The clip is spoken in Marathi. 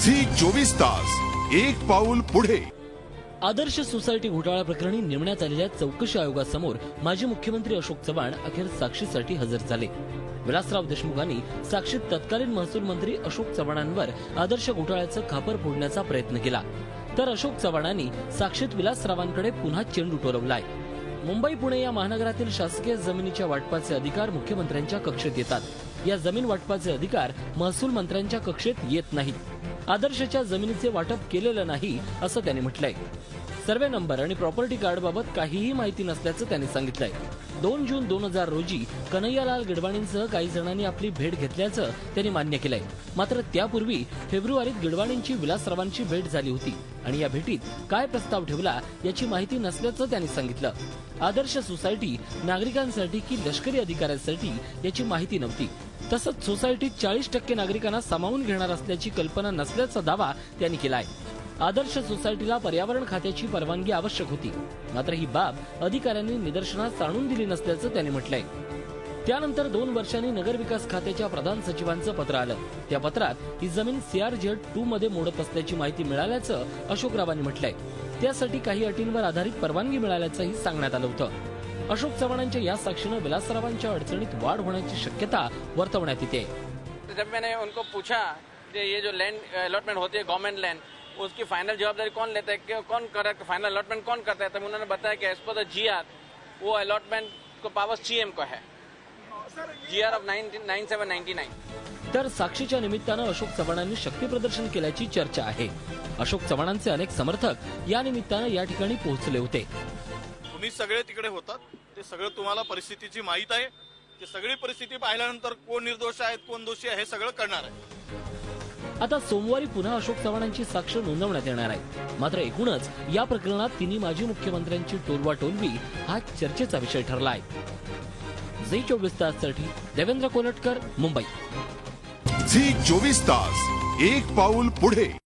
झी 24 तास एक पाऊल पुढे। आदर्श सोसायटी घोटाळा प्रकरणी नेमण्यात आलेल्या चौकशी आयोगासमोर माजी मुख्यमंत्री अशोक चव्हाण अखेर साक्षीसाठी हजर झाले। विलासराव देशमुखांनी साक्षीत तत्कालीन महसूल मंत्री अशोक चव्हाणांवर आदर्श घोटाळ्याचं खापर फोडण्याचा प्रयत्न केला, तर अशोक चव्हाणांनी साक्षीत विलासरावांकडे पुन्हा चेंडू टोलवलाय। मुंबई पुणे या महानगरातील शासकीय जमिनीच्या वाटपाचे अधिकार मुख्यमंत्र्यांच्या कक्षेत येतात। या जमीन वाटपाचे अधिकार महसूल मंत्र्यांच्या कक्षेत येत नाहीत। आदर्शच्या जमिनीचे वाटप केलेलं नाही असं त्यांनी म्हटलंय। सर्वे नंबर आणि प्रॉपर्टी कार्ड बाबत काहीही माहिती नसल्याचं त्यांनी सांगितलंय। 2 जून 2000 रोजी कन्हैयालाल गिडवाणींसह काही जणांनी आपली भेट घेतल्याचं त्यांनी मान्य केलंय। मात्र त्यापूर्वी फेब्रुवारीत गिडवाणींची विलासरावांची भेट झाली होती आणि या भेटीत काय प्रस्ताव ठेवला याची माहिती नसल्याचं त्यांनी सांगितलं। आदर्श सोसायटी नागरिकांसाठी की लष्करी अधिकाऱ्यांसाठी याची माहिती नव्हती। तसंच सोसायटीत 40% नागरिकांना सामावून घेणार असल्याची कल्पना नसल्याचा दावा त्यांनी केलाय। आदर्श सोसायटीला पर्यावरण खात्याची परवानगी आवश्यक होती, मात्र ही बाब अधिकाऱ्यांनी निदर्शनास आणून दिली नसल्याचं त्यांनी म्हटलंय। त्यानंतर 2 वर्षांनी नगरविकास खात्याच्या प्रधान सचिवांचं पत्र आलं। त्या पत्रात ही जमीन CRZ2 मध्ये मोडत असल्याची माहिती मिळाल्याचं अशोकरावांनी म्हटलंय। त्यासाठी काही अटींवर आधारित परवानगी मिळाल्याचंही सांगण्यात आलं होतं। अशोक चव्हाणांच्या या साक्षीनं विलासरावांच्या अडचणीत वाढ होण्याची शक्यता वर्तवण्यात येते। जब मैंने उनको पूछा कि ये जो लैंड अलॉटमेंट होती है गवर्नमेंट लैंड, उसकी फाइनल जवाबदारी कौन लेता है, कौन कर रहा है, फाइनल अलॉटमेंट कौन करता है, तब उन्होंने बताया कि एज पर द GR वो अलॉटमेंट को पावर CM को है, GR ऑफ 9799। तर साक्षीच्या निमित्तानं अशोक चव्हाणांनी शक्ती प्रदर्शन केल्याची चर्चा आहे। अशोक चव्हाणांचे अनेक समर्थक या निमित्तानं या ठिकाणी पोहोचले होते। तुम्ही सगळे तिकडे होतात, ते सगळं तुम्हाला परिस्थितीची माहित आहे। ते सगळी परिस्थिती पाहिल्यानंतर कोण निर्दोष आहेत कोण दोषी आहे हे सगळं कळणार आहे। आता सोमवारी पुन्हा अशोक चव्हाणांची साक्ष नोंदवण्यात येणार आहे। मात्र एकूणच या प्रकरणात तिन्ही माजी मुख्यमंत्र्यांची टोलवाटोलवी हा चर्चेचा विषय ठरला आहे। झी 24 ताससाठी देवेंद्र कोलटकर, मुंबई। झी 24 तास एक पाऊल पुढे।